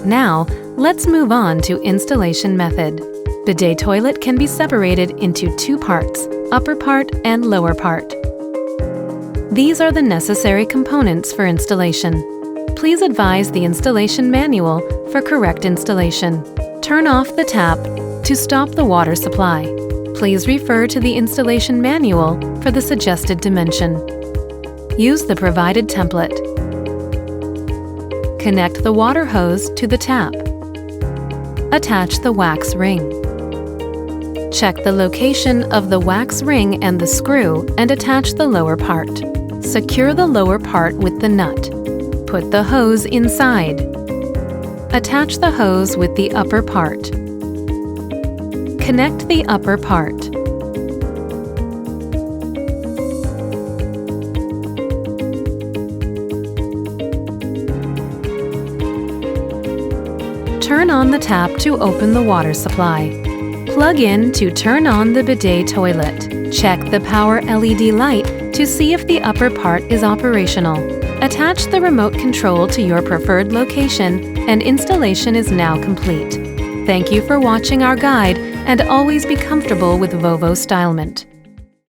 Now, let's move on to installation method. Bidet toilet can be separated into two parts, upper part and lower part. These are the necessary components for installation. Please advise the installation manual for correct installation. Turn off the tap to stop the water supply. Please refer to the installation manual for the suggested dimension. Use the provided template. Connect the water hose to the tap. Attach the wax ring. Check the location of the wax ring and the screw and attach the lower part. Secure the lower part with the nut. Put the hose inside. Attach the hose with the upper part. Connect the upper part. Turn on the tap to open the water supply. Plug in to turn on the bidet toilet. Check the power LED light to see if the upper part is operational. Attach the remote control to your preferred location and installation is now complete. Thank you for watching our guide and always be comfortable with VOVO STYLEMENT.